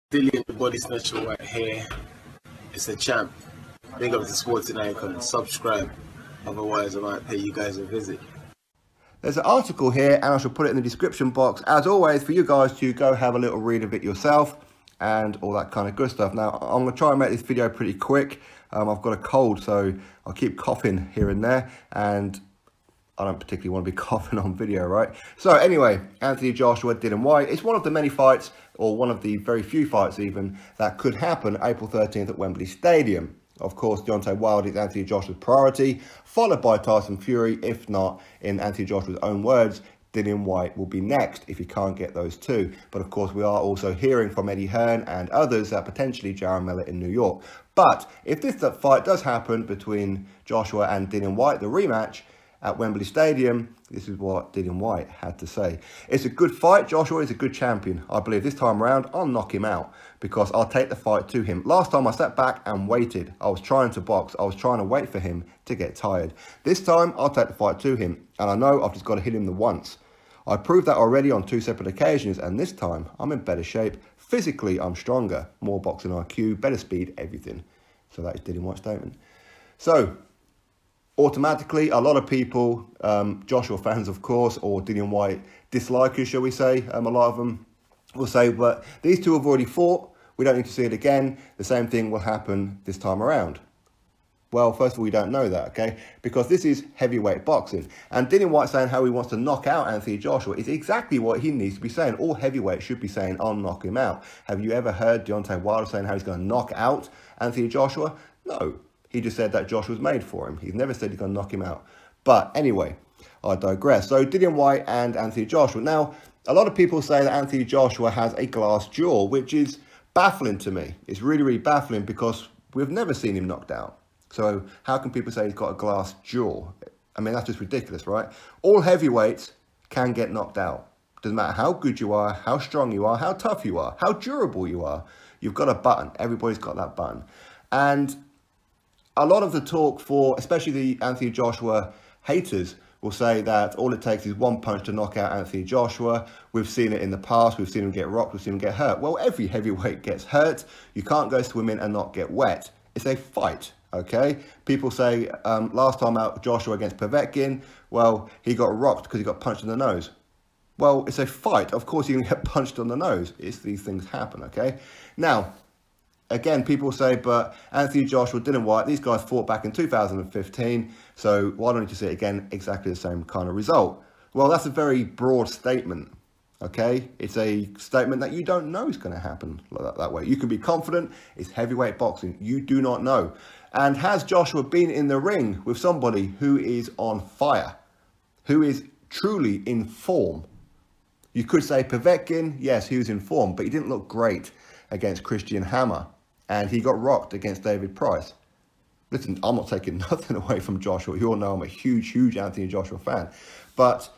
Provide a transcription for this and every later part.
Dillian the Body Snatcher White here. It's a champ. Big up to Sporting Icon. Subscribe. Otherwise, I might pay you guys a visit. There's an article here, and I shall put it in the description box, as always, for you guys to go have a little read of it yourself and all that kind of good stuff. Now, I'm going to try and make this video pretty quick. I've got a cold, so I'll keep coughing here and there, and I don't particularly want to be coughing on video, right? So anyway, Anthony Joshua, Dillian Whyte. It's one of the many fights, or one of the very few fights even, that could happen April 13th at Wembley Stadium. Of course, Deontay Wilder is Anthony Joshua's priority, followed by Tyson Fury. If not, in Anthony Joshua's own words, Dillian Whyte will be next if he can't get those two. But of course, we are also hearing from Eddie Hearn and others that potentially Jarrell Miller in New York. But if this fight does happen between Joshua and Dillian Whyte, the rematch at Wembley Stadium, this is what Dillian Whyte had to say. It's a good fight. Joshua is a good champion. I believe this time around, I'll knock him out because I'll take the fight to him. Last time I sat back and waited. I was trying to box. I was trying to wait for him to get tired. This time, I'll take the fight to him. And I know I've just got to hit him the once. I proved that already on 2 separate occasions. And this time, I'm in better shape. Physically, I'm stronger. More boxing IQ, better speed, everything. So that is Dillian Whyte's statement. So, automatically, a lot of people, Joshua fans, of course, or Dillian Whyte dislikers, shall we say, a lot of them will say, but these two have already fought. We don't need to see it again. The same thing will happen this time around. Well, first of all, we don't know that, okay? Because this is heavyweight boxing. And Dillian Whyte saying how he wants to knock out Anthony Joshua is exactly what he needs to be saying. All heavyweights should be saying, I'll knock him out. Have you ever heard Deontay Wilder saying how he's going to knock out Anthony Joshua? No. He just said that Joshua's made for him. He's never said he's going to knock him out. But anyway, I digress. So Dillian Whyte and Anthony Joshua. Now, a lot of people say that Anthony Joshua has a glass jaw, which is baffling to me. It's really, really baffling because we've never seen him knocked out. So how can people say he's got a glass jaw? I mean, that's just ridiculous, right? All heavyweights can get knocked out. Doesn't matter how good you are, how strong you are, how tough you are, how durable you are. You've got a button. Everybody's got that button. And a lot of the talk for, especially the Anthony Joshua haters, will say that all it takes is one punch to knock out Anthony Joshua. We've seen it in the past. We've seen him get rocked. We've seen him get hurt. Well, every heavyweight gets hurt. You can't go swimming and not get wet. It's a fight, okay? People say last time out, Joshua against Povetkin, well, he got rocked because he got punched in the nose. Well, it's a fight. Of course, you can get punched on the nose. These things happen, okay? Now, again, people say, but Anthony Joshua, Dillian Whyte, these guys fought back in 2015, so why don't you see it again? Exactly the same kind of result. Well, that's a very broad statement, okay? It's a statement that you don't know is going to happen that way. You can be confident. It's heavyweight boxing. You do not know. And has Joshua been in the ring with somebody who is on fire, who is truly in form? You could say Povetkin, yes, he was in form, but he didn't look great against Christian Hammer. And he got rocked against David Price. Listen, I'm not taking nothing away from Joshua. You all know I'm a huge, huge Anthony Joshua fan. But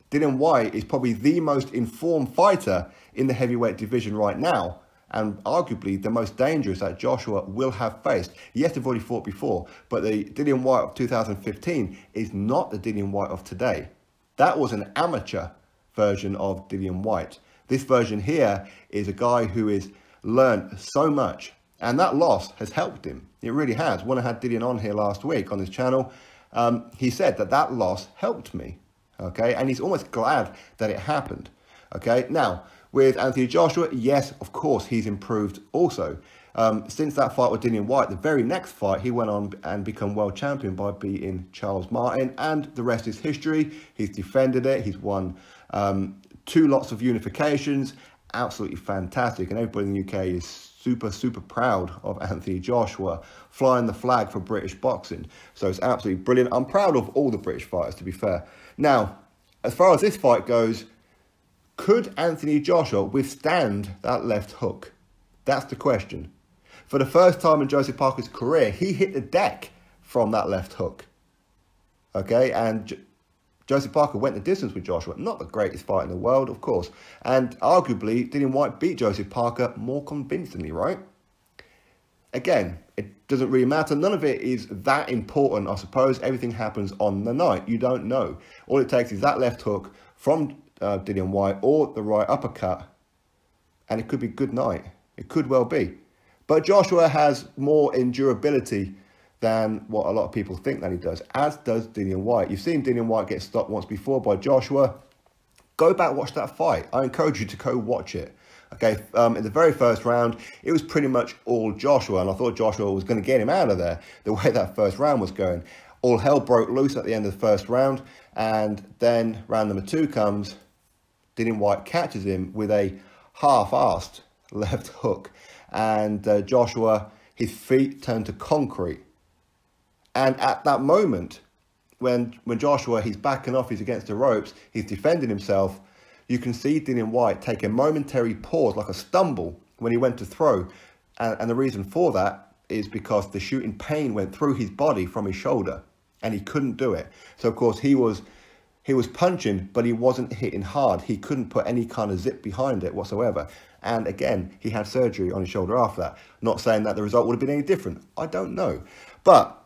Dillian Whyte is probably the most informed fighter in the heavyweight division right now. And arguably the most dangerous that Joshua will have faced. Yes, they've already fought before. But the Dillian Whyte of 2015 is not the Dillian Whyte of today. That was an amateur version of Dillian Whyte. This version here is a guy who is learned so much. And that loss has helped him. It really has. When I had Dillian on here last week on his channel, he said that loss helped me. Okay, and he's almost glad that it happened. Okay, now with Anthony Joshua, yes, of course, he's improved also. Since that fight with Dillian Whyte, the very next fight, he went on and become world champion by beating Charles Martin, and the rest is history. He's defended it. He's won 2 lots of unifications. Absolutely fantastic, and everybody in the UK is super, super proud of Anthony Joshua flying the flag for British boxing. So it's absolutely brilliant. I'm proud of all the British fighters, to be fair. Now, as far as this fight goes, could Anthony Joshua withstand that left hook? That's the question. For the first time in Joseph Parker's career, he hit the deck from that left hook. Okay, and Joseph Parker went the distance with Joshua. Not the greatest fight in the world, of course. And arguably, Dillian Whyte beat Joseph Parker more convincingly, right? Again, it doesn't really matter. None of it is that important, I suppose. Everything happens on the night. You don't know. All it takes is that left hook from Dillian Whyte or the right uppercut, and it could be good night. It could well be. But Joshua has more endurability than what a lot of people think that he does, as does Dillian Whyte. You've seen Dillian Whyte get stopped once before by Joshua. Go back, watch that fight. I encourage you to go watch it. Okay, in the very first round, it was pretty much all Joshua, and I thought Joshua was going to get him out of there, the way that first round was going. All hell broke loose at the end of the first round, and then round number 2 comes, Dillian Whyte catches him with a half-assed left hook, and Joshua, his feet turned to concrete. And at that moment, when Joshua, he's backing off, he's against the ropes, he's defending himself, you can see Dillian Whyte take a momentary pause, like a stumble, when he went to throw. And the reason for that is because the shooting pain went through his body from his shoulder, and he couldn't do it. So, of course, he was punching, but he wasn't hitting hard. He couldn't put any kind of zip behind it whatsoever. And again, he had surgery on his shoulder after that. Not saying that the result would have been any different. I don't know. But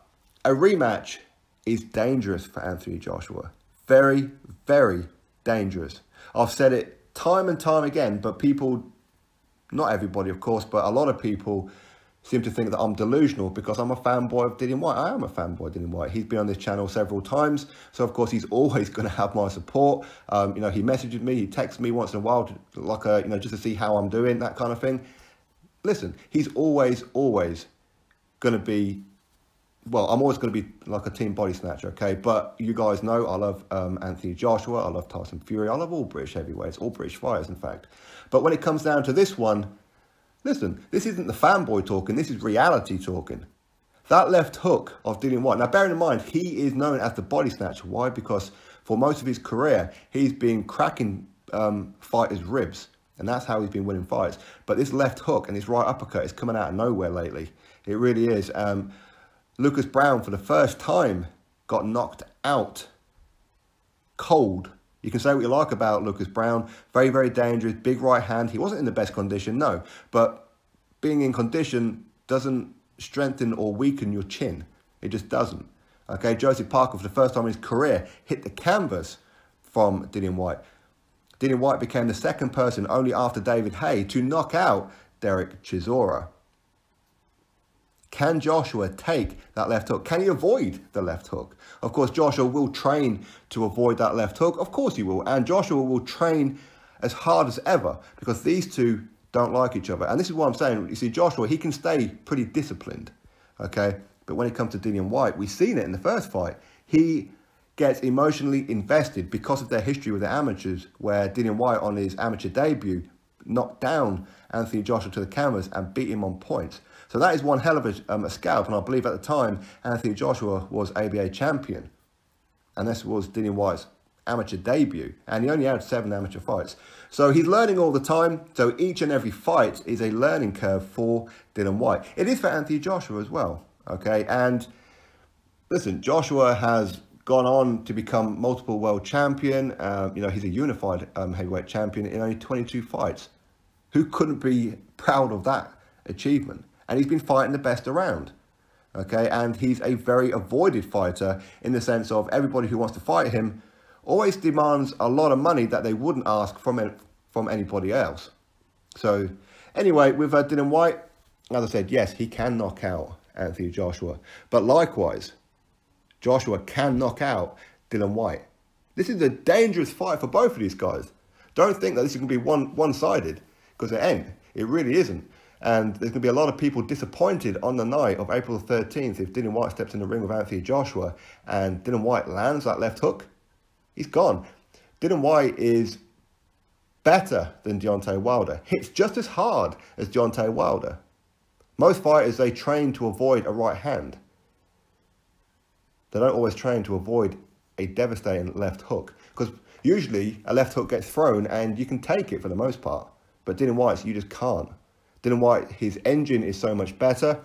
a rematch is dangerous for Anthony Joshua. Very, very dangerous. I've said it time and time again, but people, not everybody of course, but a lot of people seem to think that I'm delusional because I'm a fanboy of Dillian Whyte. I am a fanboy of Dillian Whyte. He's been on this channel several times, so of course he's always going to have my support. You know, he messages me, he texts me once in a while, like you know, just to see how I'm doing, that kind of thing. Listen, he's always going to be. Well, I'm always going to be like a team body snatcher, okay? But you guys know I love Anthony Joshua. I love Tyson Fury. I love all British heavyweights, all British fighters, in fact. But when it comes down to this one, listen, this isn't the fanboy talking. This is reality talking. That left hook of Dillian Whyte. Now, bearing in mind, he is known as the body snatcher. Why? Because for most of his career, he's been cracking fighters' ribs. And that's how he's been winning fights. But this left hook and this right uppercut is coming out of nowhere lately. It really is. Lucas Brown, for the first time, got knocked out cold. You can say what you like about Lucas Brown. Very, very dangerous. Big right hand. He wasn't in the best condition, no. But being in condition doesn't strengthen or weaken your chin. It just doesn't. Okay, Joseph Parker, for the first time in his career, hit the canvas from Dillian Whyte. Dillian Whyte became the second person, only after David Haye, to knock out Derek Chisora. Can Joshua take that left hook? Can he avoid the left hook? Of course, Joshua will train to avoid that left hook. Of course he will. And Joshua will train as hard as ever because these two don't like each other. And this is what I'm saying. You see, Joshua, he can stay pretty disciplined, okay? But when it comes to Dillian Whyte, we've seen it in the first fight. He gets emotionally invested because of their history with the amateurs, where Dillian Whyte on his amateur debut knocked down Anthony Joshua to the canvas and beat him on points. So that is one hell of a scalp, and I believe at the time Anthony Joshua was ABA champion, and this was Dillian Whyte's amateur debut, and he only had 7 amateur fights. So he's learning all the time, so each and every fight is a learning curve for Dillian Whyte. It is for Anthony Joshua as well, okay? And listen, Joshua has gone on to become multiple world champion. You know, he's a unified heavyweight champion in only 22 fights. Who couldn't be proud of that achievement? And he's been fighting the best around, okay? And he's a very avoided fighter in the sense of everybody who wants to fight him always demands a lot of money that they wouldn't ask from anybody else. So anyway, with Dillian Whyte, as I said, yes, he can knock out Anthony Joshua. But likewise, Joshua can knock out Dillian Whyte. This is a dangerous fight for both of these guys. Don't think that this is going to be one-sided, because it ain't. It really isn't. And there's going to be a lot of people disappointed on the night of April 13th if Dillian Whyte steps in the ring with Anthony Joshua and Dillian Whyte lands that left hook. He's gone. Dillian Whyte is better than Deontay Wilder. Hits just as hard as Deontay Wilder. Most fighters, they train to avoid a right hand. They don't always train to avoid a devastating left hook. Because usually a left hook gets thrown and you can take it for the most part. But Dillian Whyte's, you just can't. Dillian Whyte, his engine is so much better.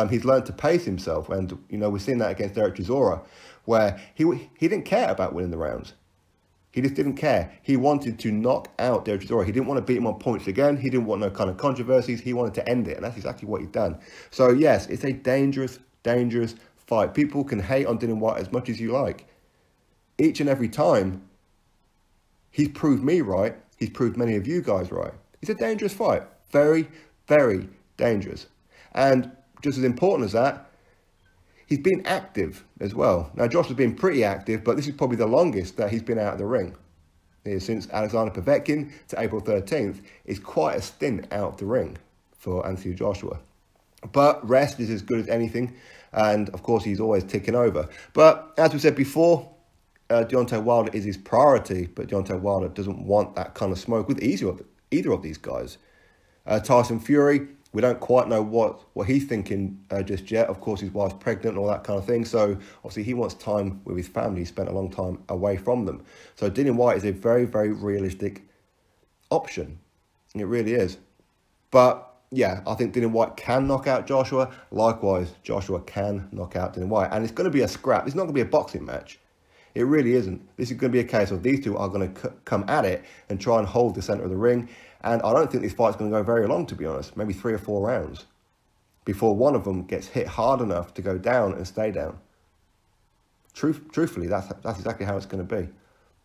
He's learned to pace himself. And, you know, we've seen that against Derek Chisora, where he didn't care about winning the rounds. He just didn't care. He wanted to knock out Derek Chisora. He didn't want to beat him on points again. He didn't want no kind of controversies. He wanted to end it. And that's exactly what he's done. So, yes, it's a dangerous, dangerous fight. People can hate on Dillian Whyte as much as you like. Each and every time, he's proved me right. He's proved many of you guys right. It's a dangerous fight. Very, Very dangerous. And just as important as that, he's been active as well. Now, Joshua's been pretty active, but this is probably the longest that he's been out of the ring. Since Alexander Povetkin to April 13th is quite a stint out of the ring for Anthony Joshua. But rest is as good as anything, and of course he's always ticking over. But as we said before, Deontay Wilder is his priority, but Deontay Wilder doesn't want that kind of smoke with either of these guys. Tyson Fury, we don't quite know what he's thinking just yet. Of course, his wife's pregnant and all that kind of thing. So obviously he wants time with his family. He spent a long time away from them. So Dillian Whyte is a very, very realistic option. It really is. But yeah, I think Dillian Whyte can knock out Joshua. Likewise, Joshua can knock out Dillian Whyte. And it's going to be a scrap. It's not going to be a boxing match. It really isn't. This is going to be a case of these two are going to come at it and try and hold the centre of the ring. And I don't think this fight's going to go very long, to be honest. Maybe 3 or 4 rounds before one of them gets hit hard enough to go down and stay down. Truthfully, that's exactly how it's going to be.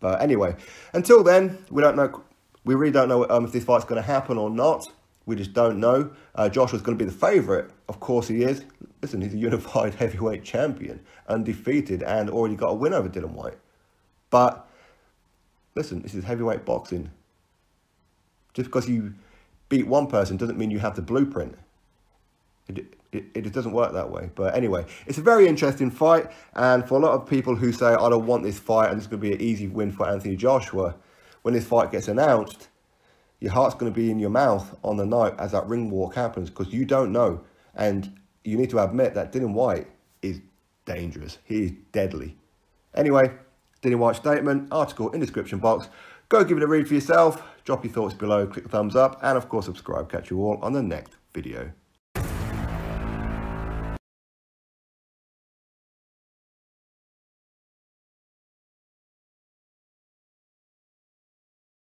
But anyway, until then, we don't know. We really don't know if this fight's going to happen or not. We just don't know. Joshua's going to be the favourite. Of course he is. Listen, he's a unified heavyweight champion, undefeated, and already got a win over Dillian Whyte. But listen, this is heavyweight boxing. Just because you beat one person doesn't mean you have the blueprint. It just doesn't work that way. But anyway, it's a very interesting fight. And for a lot of people who say, I don't want this fight and it's going to be an easy win for Anthony Joshua, when this fight gets announced, your heart's going to be in your mouth on the night as that ring walk happens, because you don't know. And you need to admit that Dillian Whyte is dangerous. He is deadly. Anyway, Dillian Whyte's statement, article in the description box. Go give it a read for yourself. Drop your thoughts below, click the thumbs up, and of course subscribe. Catch you all on the next video.